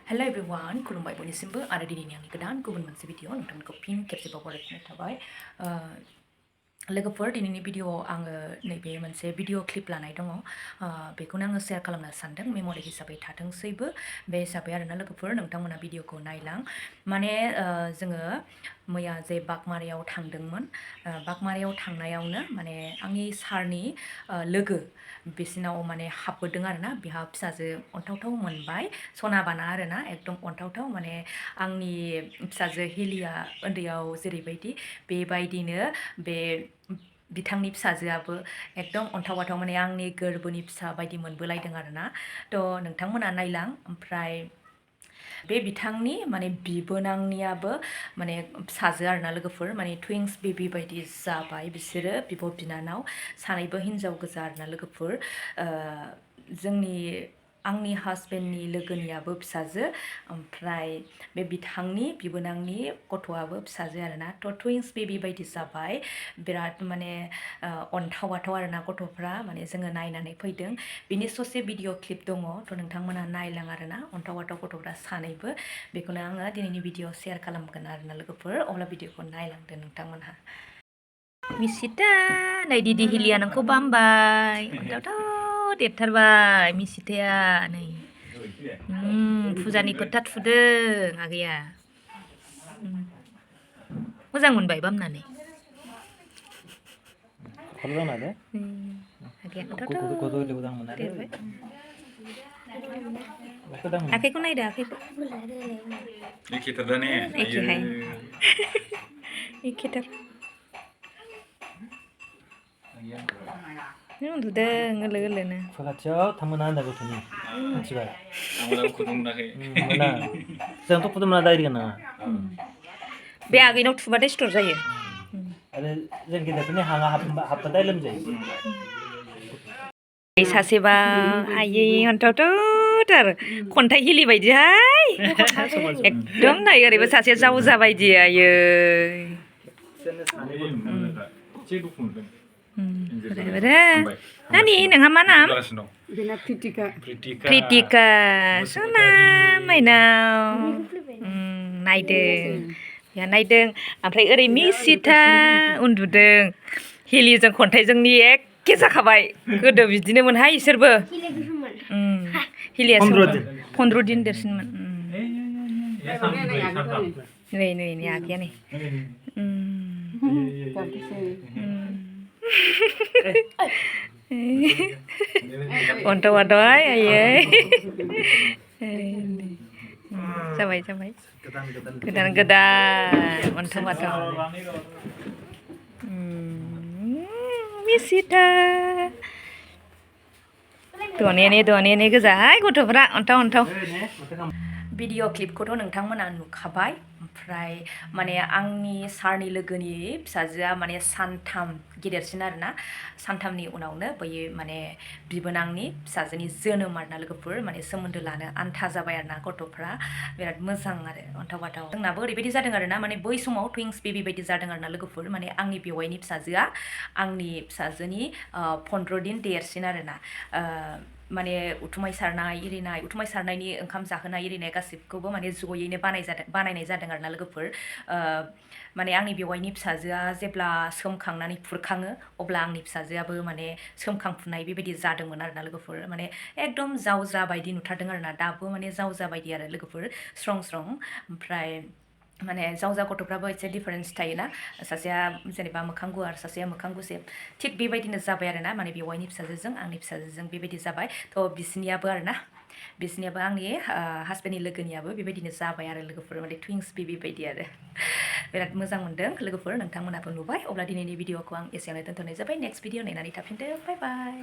Hello everyone, खुलुमबाय बयनिसिमबो आरो दिनैनि आंनि गोदान गुबुन मोनसे भिडिअ नोंथांमोनखौ फिन खेबसेबाव बरायनाय थाबाय लोगोफोर दिनैनि भिडिअआव आङो नैबे मोनसे भिडिअ क्लिप लानाय दङ बेखौनो आङो शेयार खालामनो सानदों मेम'रि हिसाबै थाथोंसैबो बे हिसाबै आरोना लोगोफोर नोंथांमोना भिडिअखौ नायलां माने जोङो मैया जे बागमारायाव थांदोंमोन बागमारायाव थांनायावनो माने आंनि सारनि लोगो बिसिनाव माने हाबबोदों आरोना बिहा फिसाजो अनथावथाव मोनबाय सनाबाना आरोना एकदम अनथावथाव माने आंनि फिसाजो हिलिया उन्दैयाव जेरैबायदि बेबायदिनो बे बिथांनि फिसाजोआबो एकदम अनथाव बाथाव माने आंनि गोरबोनि फिसा बायदि मोनबोलायदों आरोना थ' नोंथांमोना नायलां ओमफ्राय बे बिथांनि माने बिबोनांनियाबो माने फिसाजो आरोना लोगोफोर माने टुइन्स बेबि बायदि जाबाय बिसोरो बिब' बिनानाव सानैबो हिनजाव गोजा आरोना लोगोफोर जोंनि आंनि हासबेन्डनि लोगोनियाबो फिसाजो ओमफ्राय बे बिथांनि बिबोनांनि गथ'आबो फिसाजो आरोना थ' टुइन्स बेबि बायदि जाबाय बिराद माने अनथाव आरोना गथ'फ्रा माने जोङो नायनानै फैदों बिनि ससे भिडिअ क्लिप दङ थ' नोंथांमोना नायलां आरोना अनथाव गथ'फ्रा सानैबो बेखौनो आङो दिनैनि भिडिअ शेयार खालामगोन आरोना लोगोफोर अब्ला भिडिअखौ नायलांदो नोंथांमोनहा मिसिता नै दिदि हिलिया नोंखौ बामबाय अनथावथाव देरथारबाय मिसिताया नै फुजानि फोथा थुदों आगैया मोजां मोनबाय बामनानै आखाइखौ नायदो आखाइखौ एखेथार दा ने एखेहाय एखेथार उन्दुदों ओलो ओलोनो खाथियाव थांमोना होनदा गथ'नि मिथिबाय आंबो खुदुमनाखै मोना जोंथ' खुदुमना दायरि गोनाङा बे आगैनाव थुबाथाय सिथर जायो आरो जों गेदेरफोरनि हाङा हाबबाथाय लोमजायो सासेबा आयै अनथावथावथार खन्थाइ हिलि बायदिहाय एकदम नाय ओरैबो सासे जावजा बायदि आयै नानि नोंहा मा नाम प्रितिका सना माइनाव नायदों या नायदों ओमफ्राय ओरै मिसिता उन्दुदों हिलिजों खन्थाइजोंनि एखे जाखाबाय गोदो बिदिनो मोनहाय इसोरबो हिलिया 15 दिन देरसिनमोन नै नै नै आगैया नै अनथाव बाथावहाय आयै जाबाय गोदान अनथाव बाथाव मिसिता दनेने गोजाहाय गथ'फ्रा अनथाव भिडिअ क्लिपखौथ' नोंथांमोना नुखाबाय ओमफ्राय माने आंनि सारनि लोगोनि फिसाजोआ माने सानथाम गेदेरसिन आरोना सानथामनि उनावनो बै माने बिबोनांनि फिसाजोनि जोनोम आरोना लोगोफोर माने सोमोन्दो लानो आन्था जाबाय आरोना गथ'फ्रा बिराद मोजां आरो अनथाव बाथाव जोंनाबो ओरैबायदि जादों आरोना माने बै समाव टुइन्स बेबि बायदि जादों आरोना लोगोफोर माने आंनि बेवाइनि फिसाजोआ आंनि फिसाजोनि 15 दिन देरसिन आरोना माने उथुमाय सारनाय इरिनाय उथुमाय सारनायनि ओंखाम जाहोनाय इरिनाय गासिबखौबो माने जयैनो बानायनाय जादों आरोना लोगोफोर माने आंनि बेवाइनि फिसाजोआ जेब्ला सोमखांनानै खुरखाङो अब्ला आंनि फिसाजोआबो माने सोमखांफुनाय बेबायदि जादोंमोन आरोना लोगोफोर माने एकदम जावजा बायदि नुथारदों आरोना दाबो माने जावजा बायदि आरो लोगोफोर स्ट्रं ओमफ्राय माने जावजा गथ'फ्राबो एसे डिफारेन्स थायोना सासेया जेनेबा मोखां गुवार सासेया मोखां गुसेब थिग बेबायदिनो जाबाय आरोना माने बेवाइनि फिसाजोजों आंनि फिसाजोजों बेबायदि जाबाय थ' बिसिनियाबो आंनि हासबेन्डनि लोगोनियाबो बेबायदिनो जाबाय आरो लोगोफोर माने टुइन्स बेबि बायदि आरो बिराद मोजां मोनदों लोगोफोर नोंथांमोनाबो नुबाय अब्ला दिनैनि भिडिअखौ आं एसेयावनो दोनथ'नाय जाबाय नेक्स्ट भिडिअ नायनानै थाफिनदो बाय बाय